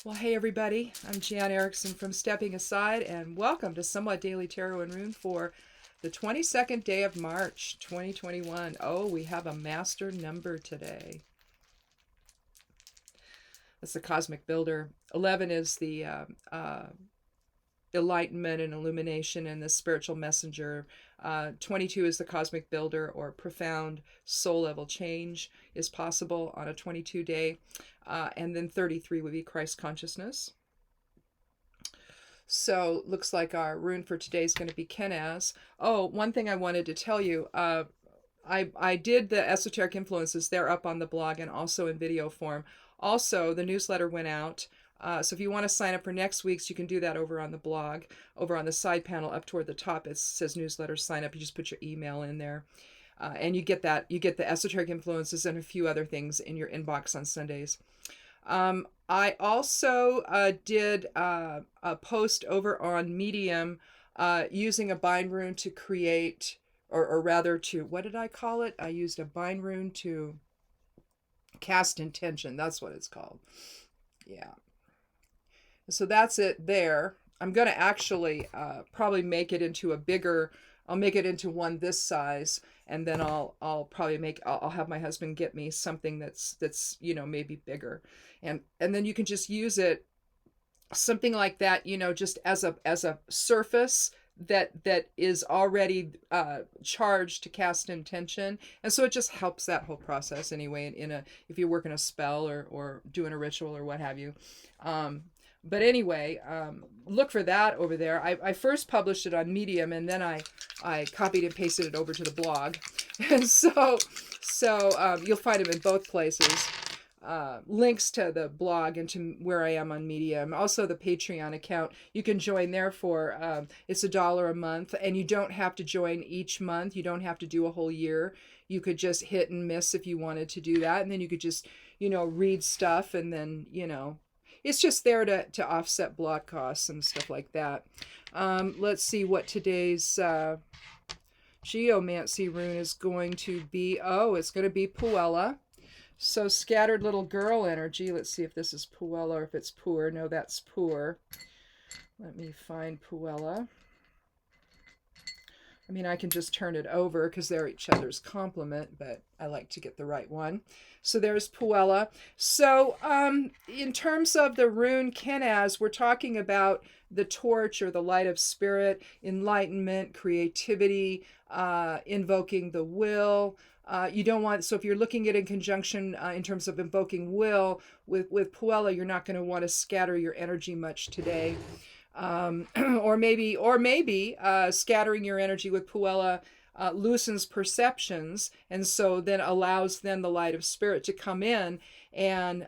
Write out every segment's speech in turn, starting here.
Well, hey everybody, I'm Jan Erickson from Stepping Aside, and welcome to Somewhat Daily Tarot and Rune for the 22nd day of March 2021. Oh, we have a master number today. That's the Cosmic Builder. 11 is the enlightenment and illumination and the spiritual messenger. 22 is the Cosmic Builder, or profound soul level change is possible on a 22 day. And then 33 would be Christ consciousness. So looks like our rune for today is going to be Kenaz. Oh, one thing I wanted to tell you. I did the esoteric influences. They're up on the blog and also in video form. Also, the newsletter went out. So if you want to sign up for next week's, you can do that over on the blog. Over on the side panel up toward the top, it says newsletter sign up. You just put your email in there. And you get that. You get the esoteric influences and a few other things in your inbox on Sundays. I also did a post over on Medium using a bind rune to create, or rather to, what did I call it? I used a bind rune to cast intention. That's what it's called. Yeah. So that's it there. I'm going to actually probably make it into a bigger, I'll make it into one this size, and then I'll probably I'll have my husband get me something that's maybe bigger, and then you can just use it, something like that, just as a surface that is already charged to cast intention, and so it just helps that whole process anyway. If you're working a spell or doing a ritual or what have you. But anyway, look for that over there. I first published it on Medium, and then I copied and pasted it over to the blog. And so you'll find them in both places. Links to the blog and to where I am on Medium. Also the Patreon account. You can join there for, it's $1 a month, and you don't have to join each month. You don't have to do a whole year. You could just hit and miss if you wanted to do that. And then you could just, read stuff, and then, it's just there to offset blog costs and stuff like that. Let's see what today's geomancy rune is going to be. Oh, it's going to be Puella. So scattered little girl energy. Let's see if this is Puella or if it's poor. No, that's poor. Let me find Puella. I mean, I can just turn it over because they're each other's complement, but I like to get the right one. So there's Puella. So in terms of the rune Kenaz, we're talking about the torch or the light of spirit, enlightenment, creativity, invoking the will. You don't want, so if you're looking at it in conjunction in terms of invoking will with Puella, you're not going to want to scatter your energy much today. Or maybe scattering your energy with Puella loosens perceptions, and so then allows the light of spirit to come in and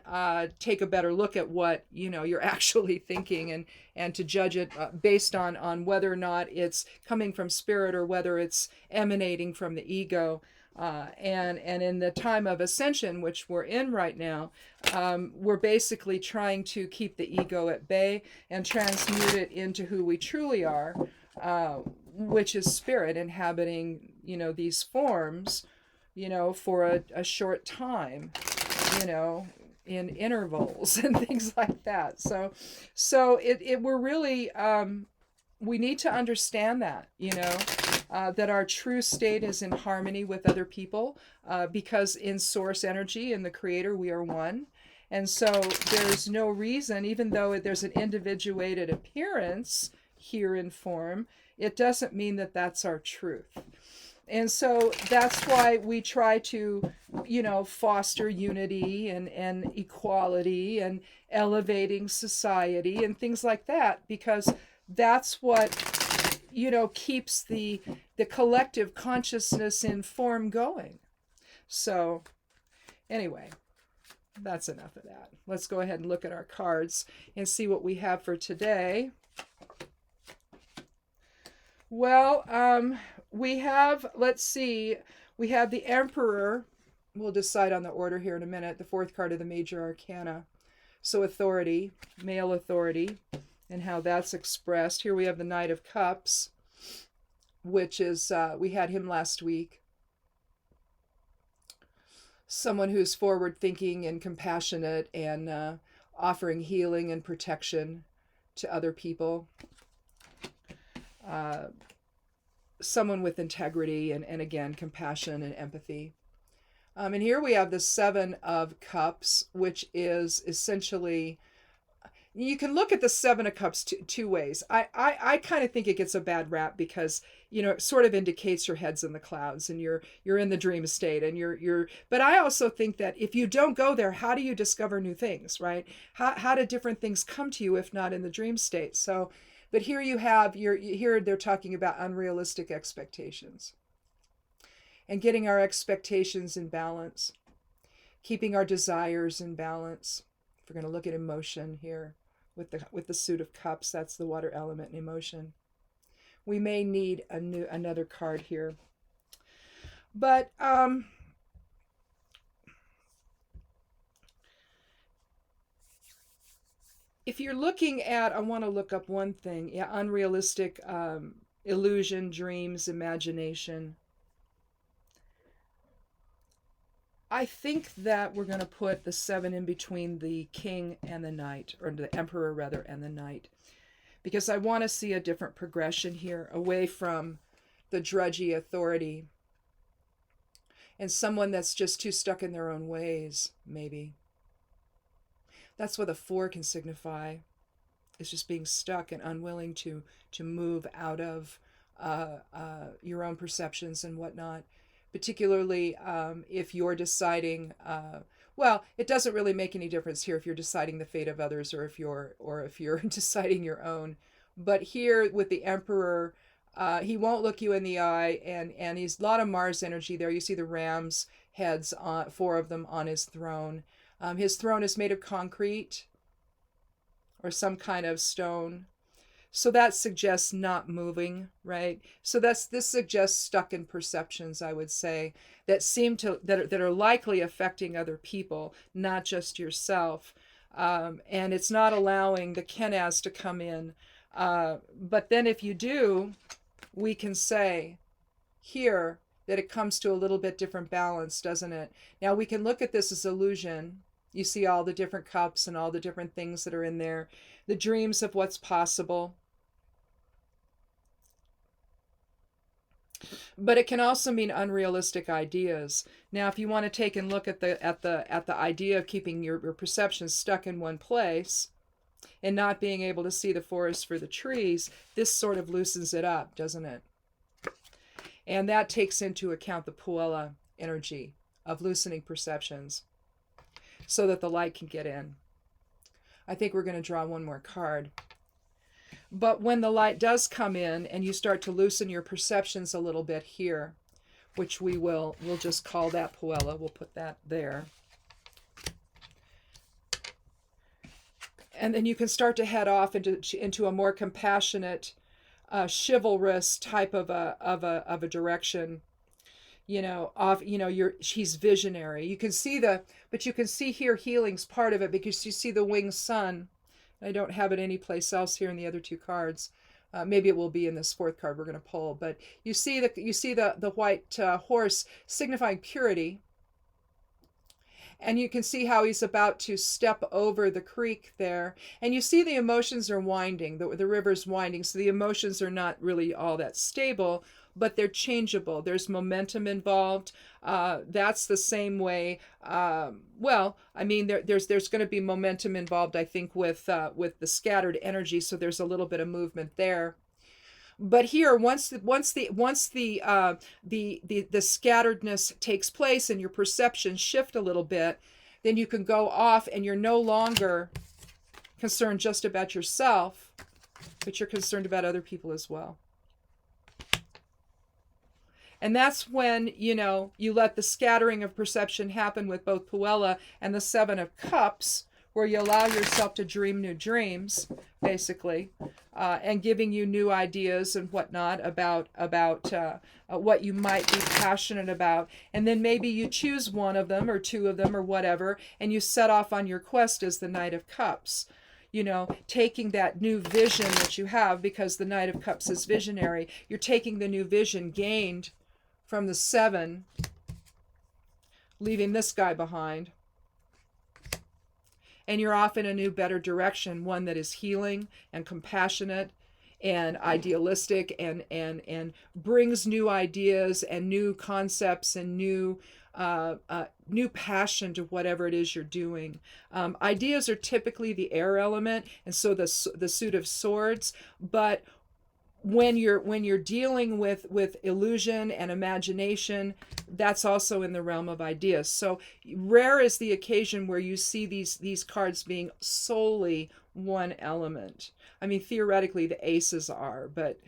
take a better look at what you're actually thinking, and to judge it based on whether or not it's coming from spirit or whether it's emanating from the ego. And in the time of ascension, which we're in right now, we're basically trying to keep the ego at bay and transmute it into who we truly are, which is spirit inhabiting, these forms, for a short time, in intervals and things like that. So we're really, we need to understand that, that our true state is in harmony with other people, because in source energy, in the creator, we are one. And so there's no reason, even though there's an individuated appearance here in form, it doesn't mean that that's our truth. And so that's why we try to, foster unity and equality and elevating society and things like that, because that's what keeps the collective consciousness in form going. So anyway, that's enough of that. Let's go ahead and look at our cards and see what we have for today. Well, we have, let's see, we have the Emperor. We'll decide on the order here in a minute. The fourth card of the Major Arcana. So authority, male authority, and how that's expressed. Here we have the Knight of Cups, which is, we had him last week. Someone who's forward thinking and compassionate and offering healing and protection to other people. Someone with integrity and again, compassion and empathy. And here we have the Seven of Cups, which is essentially, you can look at the Seven of Cups two ways. I kind of think it gets a bad rap because, it sort of indicates your head's in the clouds and you're in the dream state and but I also think that if you don't go there, how do you discover new things, right? How do different things come to you if not in the dream state? So, but here you have, here they're talking about unrealistic expectations and getting our expectations in balance, keeping our desires in balance. If we're going to look at emotion here with the Suit of Cups, that's the water element and emotion. We may need another card here. But if you're looking at, I want to look up one thing. Yeah, unrealistic illusion, dreams, imagination. I think that we're going to put the Seven in between the King and the Knight, or the Emperor rather, and the Knight, because I want to see a different progression here, away from the drudgy authority and someone that's just too stuck in their own ways, maybe. That's what a Four can signify. It's just being stuck and unwilling to move out of your own perceptions and whatnot. Particularly if you're deciding, well, it doesn't really make any difference here if you're deciding the fate of others or if you're deciding your own. But here with the Emperor, he won't look you in the eye, and he's a lot of Mars energy there. You see the ram's heads, four of them on his throne. His throne is made of concrete or some kind of stone. So that suggests not moving, right? So this suggests stuck in perceptions, I would say, that seem to that are likely affecting other people, not just yourself. And it's not allowing the Kenaz to come in. But then if you do, we can say here that it comes to a little bit different balance, doesn't it? Now we can look at this as illusion. You see all the different cups and all the different things that are in there, the dreams of what's possible. But it can also mean unrealistic ideas. Now, if you want to take and look at the idea of keeping your perceptions stuck in one place and not being able to see the forest for the trees, this sort of loosens it up, doesn't it? And that takes into account the Puella energy of loosening perceptions so that the light can get in. I think we're going to draw one more card. But when the light does come in and you start to loosen your perceptions a little bit here, which we'll just call that Puella. We'll put that there. And then you can start to head off into a more compassionate, chivalrous type of a direction. She's visionary. You can see but you can see here healing's part of it because you see the winged sun. I don't have it anyplace else here in the other two cards. Maybe it will be in this fourth card we're going to pull. But you see the white horse signifying purity. And you can see how he's about to step over the creek there. And you see the emotions are winding, the river's winding. So the emotions are not really all that stable, but they're changeable. There's momentum involved. That's the same way. There's going to be momentum involved, I think, with the scattered energy. So there's a little bit of movement there. But here, once the scatteredness takes place and your perceptions shift a little bit, then you can go off and you're no longer concerned just about yourself, but you're concerned about other people as well. And that's when, you let the scattering of perception happen with both Puella and the Seven of Cups, where you allow yourself to dream new dreams, basically, and giving you new ideas and whatnot about what you might be passionate about. And then maybe you choose one of them or two of them or whatever, and you set off on your quest as the Knight of Cups. Taking that new vision that you have, because the Knight of Cups is visionary, you're taking the new vision gained from the Seven, leaving this guy behind, and you're off in a new, better direction, one that is healing and compassionate and idealistic, and brings new ideas and new concepts and new passion to whatever it is you're doing. Ideas are typically the air element, and so the suit of swords. But when you're dealing with illusion and imagination, that's also in the realm of ideas. So rare is the occasion where you see these cards being solely one element. I mean, theoretically the aces are, but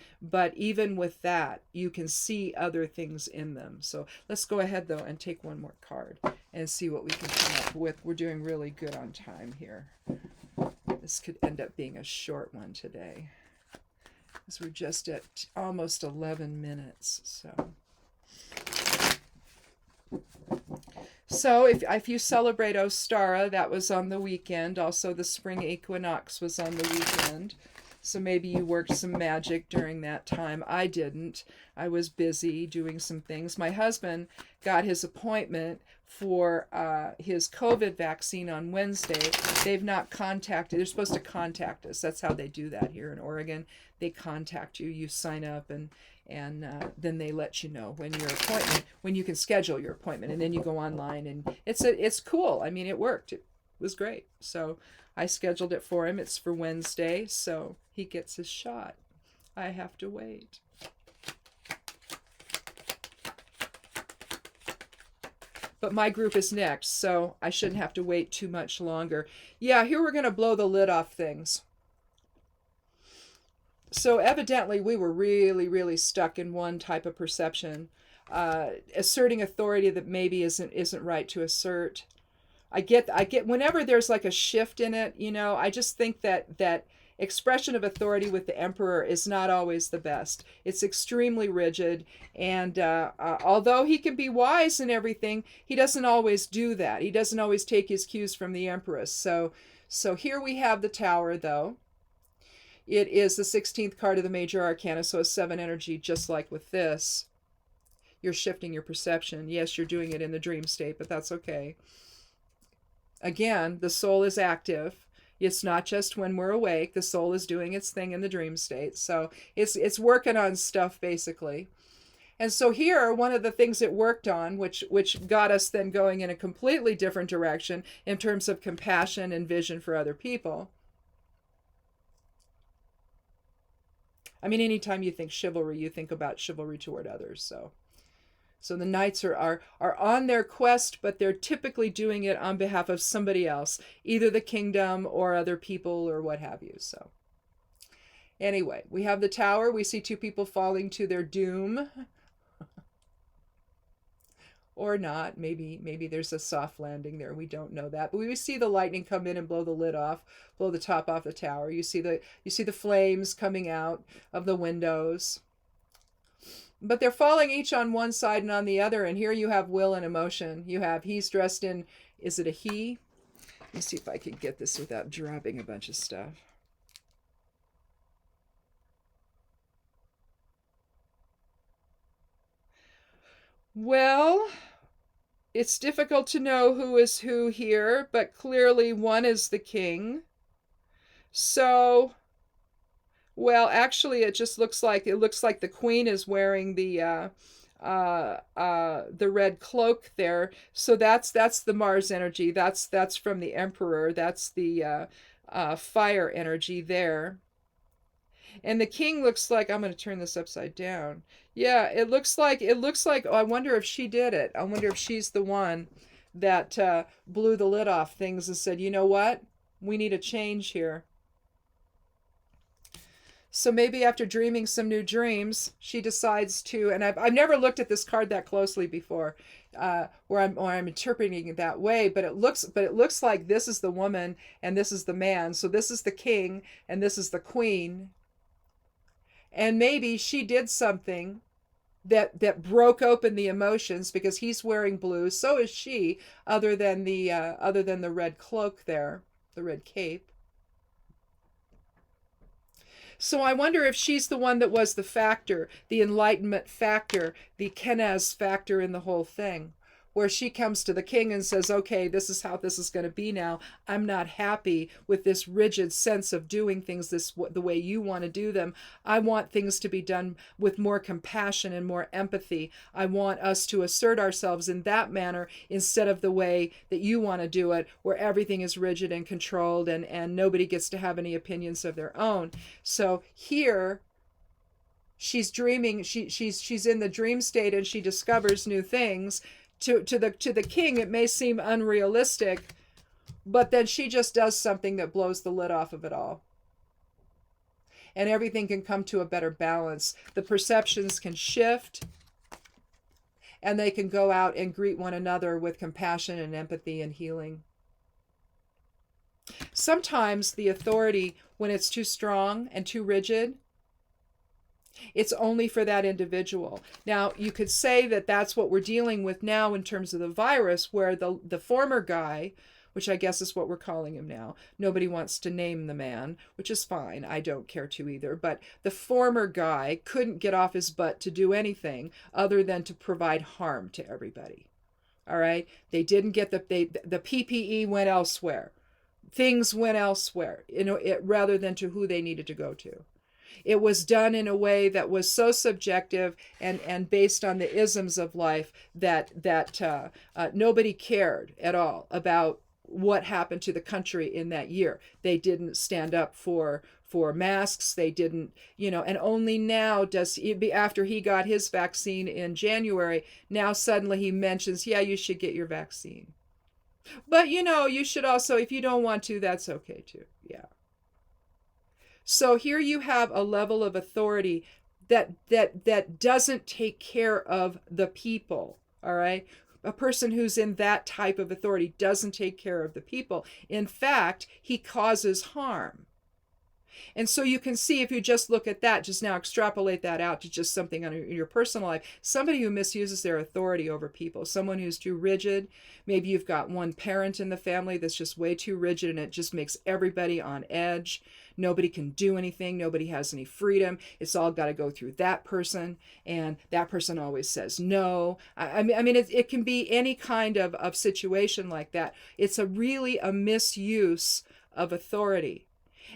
even with that, you can see other things in them. So let's go ahead though and take one more card and see what we can come up with. We're doing really good on time here. This could end up being a short one today, because we're just at almost 11 minutes. So if you celebrate Ostara, that was on the weekend. Also, the spring equinox was on the weekend. So maybe you worked some magic during that time. I didn't. I was busy doing some things. My husband got his appointment for his COVID vaccine on Wednesday. They've not contacted. They're supposed to contact us. That's how they do that here in Oregon. They contact you. You sign up, and then they let you know when you can schedule your appointment, and then you go online, and it's cool. I mean, it worked. It was great. So I scheduled it for him. It's for Wednesday, so he gets his shot. I have to wait. But my group is next, so I shouldn't have to wait too much longer. Yeah, here we're going to blow the lid off things. So evidently we were really, really stuck in one type of perception, asserting authority that maybe isn't right to assert. I get whenever there's like a shift in it, I just think that expression of authority with the emperor is not always the best. It's extremely rigid, and although he can be wise and everything, he doesn't always do that. He doesn't always take his cues from the empress. So here we have the Tower, though. It is the 16th card of the major arcana, so a 7 energy, just like with this. You're shifting your perception. Yes, you're doing it in the dream state, but that's okay. Again, the soul is active. It's not just when we're awake. The soul is doing its thing in the dream state. So it's working on stuff, basically. And so here, one of the things it worked on, which got us then going in a completely different direction in terms of compassion and vision for other people. I mean, anytime you think chivalry, you think about chivalry toward others. So the knights are on their quest, but they're typically doing it on behalf of somebody else, either the kingdom or other people or what have you. So anyway, we have the Tower. We see two people falling to their doom. Or not. Maybe there's a soft landing there. We don't know that. But we see the lightning come in and blow the lid off, blow the top off the tower. You see the flames coming out of the windows. But they're falling each on one side and on the other, and here you have will and emotion. He's dressed in, is it a he? Let me see if I can get this without dropping a bunch of stuff. Well, it's difficult to know who is who here, but clearly one is the king. So, well, actually, it looks like the queen is wearing the red cloak there. So that's the Mars energy. That's from the emperor. That's the fire energy there. And the king looks like, I'm going to turn this upside down. Yeah, it looks like, oh, I wonder if she did it. I wonder if she's the one that blew the lid off things and said, you know what? We need a change here. So maybe after dreaming some new dreams, she decides to, and I've never looked at this card that closely before, where I'm interpreting it that way, but it looks like this is the woman and this is the man. So this is the king and this is the queen. And maybe she did something that broke open the emotions, because he's wearing blue, so is she, other than the red cloak there, the red cape. So I wonder if she's the one that was the factor, the enlightenment factor, the Kenaz factor in the whole thing. where she comes to the king and says, okay, this is how this is going to be now. I'm not happy with this rigid sense of doing things the way you want to do them. I want things to be done with more compassion and more empathy. I want us to assert ourselves in that manner instead of the way that you want to do it, where everything is rigid and controlled and nobody gets to have any opinions of their own. So here, she's dreaming, she's in the dream state, and she discovers new things. To the king, it may seem unrealistic, but then she just does something that blows the lid off of it all. And everything can come to a better balance. The perceptions can shift, and they can go out and greet one another with compassion and empathy and healing. Sometimes the authority, when it's too strong and too rigid, it's only for that individual. Now, you could say that that's what we're dealing with now in terms of the virus, where the former guy, which I guess is what we're calling him now. Nobody wants to name the man, which is fine. I don't care to either. But the former guy couldn't get off his butt to do anything other than to provide harm to everybody. All right? They didn't get the PPE went elsewhere. Things went elsewhere, rather than to who they needed to go to. It was done in a way that was so subjective and based on the isms of life that nobody cared at all about what happened to the country in that year. They didn't stand up for masks. They didn't, and only now does he, after he got his vaccine in January, now suddenly he mentions, yeah, you should get your vaccine. But, you should also, if you don't want to, that's okay too. Yeah. So here you have a level of authority that doesn't take care of the people, all right? A person who's in that type of authority doesn't take care of the people. In fact, he causes harm. And so you can see, if you just look at that, just now extrapolate that out to just something in your personal life, somebody who misuses their authority over people, someone who's too rigid. Maybe you've got one parent in the family that's just way too rigid, and it just makes everybody on edge. Nobody can do anything. Nobody has any freedom. It's all got to go through that person, and that person always says no. I mean, it can be any kind of situation like that. It's really a misuse of authority.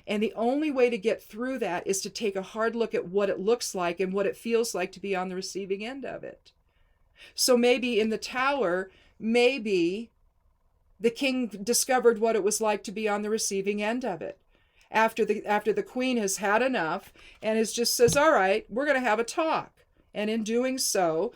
And the only way to get through that is to take a hard look at what it looks like and what it feels like to be on the receiving end of it. So maybe in the tower, maybe the king discovered what it was like to be on the receiving end of it. After the queen has had enough and just says, all right, we're going to have a talk. And in doing so,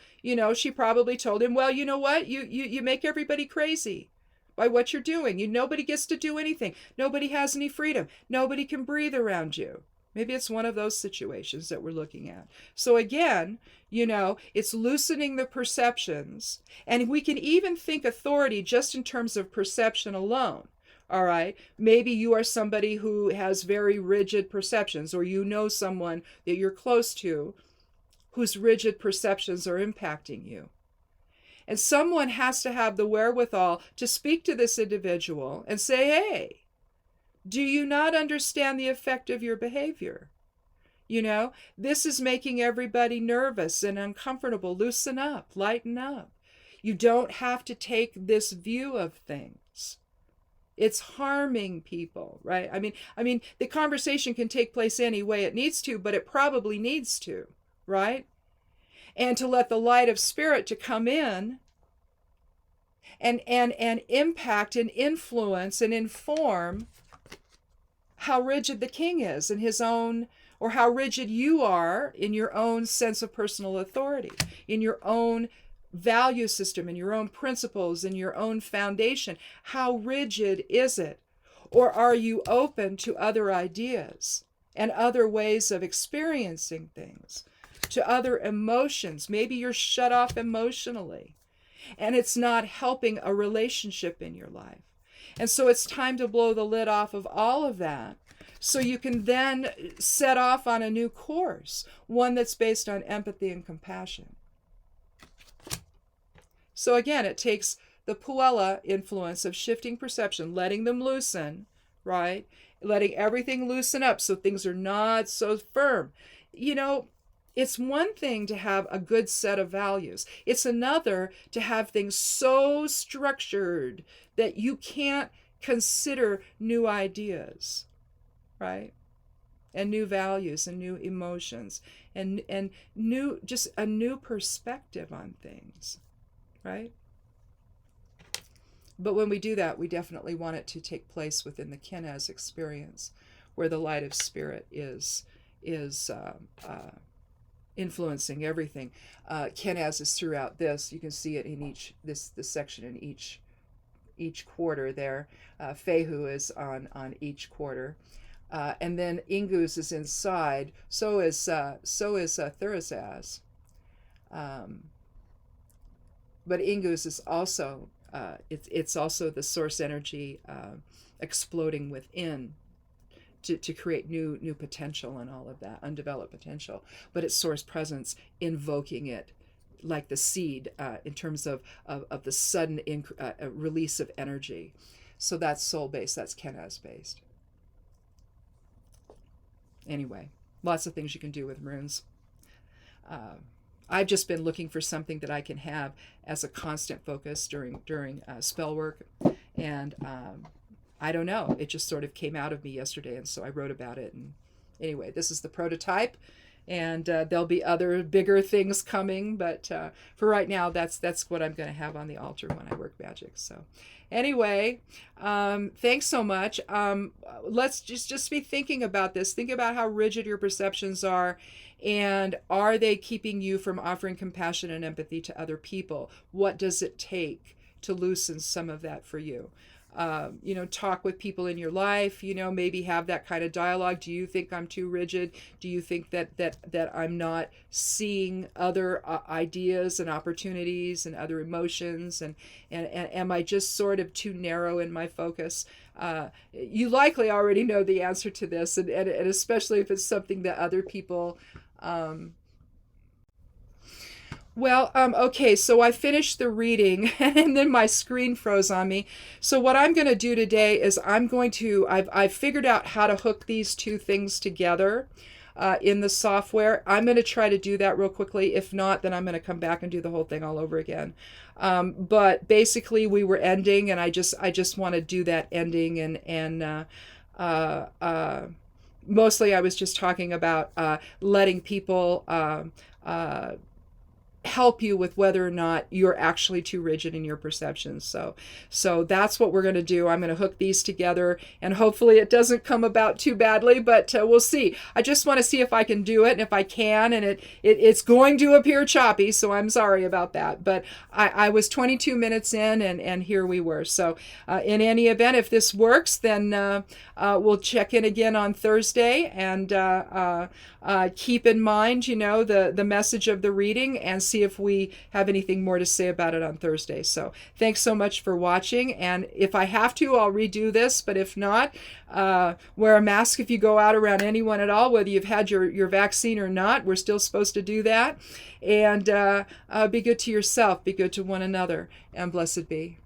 she probably told him, well, you know what? You make everybody crazy by what you're doing. Nobody gets to do anything. Nobody has any freedom. Nobody can breathe around you. Maybe it's one of those situations that we're looking at. So again, it's loosening the perceptions. And we can even think authority just in terms of perception alone. All right. Maybe you are somebody who has very rigid perceptions, or someone that you're close to whose rigid perceptions are impacting you. And someone has to have the wherewithal to speak to this individual and say, hey, do you not understand the effect of your behavior? This is making everybody nervous and uncomfortable. Loosen up, lighten up. You don't have to take this view of things. It's harming people, right? I mean, the conversation can take place any way it needs to, but it probably needs to, right? And to let the light of spirit to come in and impact and influence and inform how rigid the king is in his own, or how rigid you are in your own sense of personal authority, in your own value system, in your own principles, in your own foundation. How rigid is it? Or are you open to other ideas and other ways of experiencing things, to other emotions? Maybe you're shut off emotionally and it's not helping a relationship in your life. And so it's time to blow the lid off of all of that, so you can then set off on a new course, one that's based on empathy and compassion. So again, it takes the puella influence of shifting perception, letting them loosen, right? Letting everything loosen up so things are not so firm. It's one thing to have a good set of values. It's another to have things so structured that you can't consider new ideas, right? And new values and new emotions and new, just a new perspective on things, right? But when we do that, we definitely want it to take place within the Kenaz experience, where the light of spirit is influencing everything. Kenaz is throughout this. You can see it in this section in each quarter there. Fehu is on each quarter. And then Ingus is inside. So is Thurisaz. But Ingus is also it's also the source energy exploding within to create new potential and all of that, undeveloped potential. But it's source presence invoking it like the seed in terms of the sudden release of energy. So that's soul based. That's Kenaz based. Anyway, lots of things you can do with runes. I've just been looking for something that I can have as a constant focus during spell work, and I don't know. It just sort of came out of me yesterday, and so I wrote about it. And anyway, this is the prototype, and there'll be other bigger things coming. But for right now, that's what I'm going to have on the altar when I work magic. So anyway, thanks so much. Let's just be thinking about this. Think about how rigid your perceptions are. And are they keeping you from offering compassion and empathy to other people? What does it take to loosen some of that for you? Talk with people in your life, maybe have that kind of dialogue. Do you think I'm too rigid? Do you think that I'm not seeing other ideas and opportunities and other emotions? And am I just sort of too narrow in my focus? You likely already know the answer to this, and especially if it's something that other people... Okay, so I finished the reading and then my screen froze on me. So what I'm going to do today is I've figured out how to hook these two things together in the software. I'm going to try to do that real quickly. If not, then I'm going to come back and do the whole thing all over again. But basically we were ending, and I just want to do that ending, and mostly I was just talking about letting people help you with whether or not you're actually too rigid in your perceptions. So that's what we're going to do. I'm going to hook these together, and hopefully it doesn't come about too badly, but we'll see. I just want to see if I can do it, and if I can, and it's going to appear choppy, so I'm sorry about that. But I was 22 minutes in, and here we were. So in any event, if this works, then we'll check in again on Thursday, and keep in mind, the message of the reading, and see if we have anything more to say about it on Thursday. So thanks so much for watching. And if I have to, I'll redo this. But if not, wear a mask if you go out around anyone at all, whether you've had your vaccine or not. We're still supposed to do that. And be good to yourself. Be good to one another. And blessed be.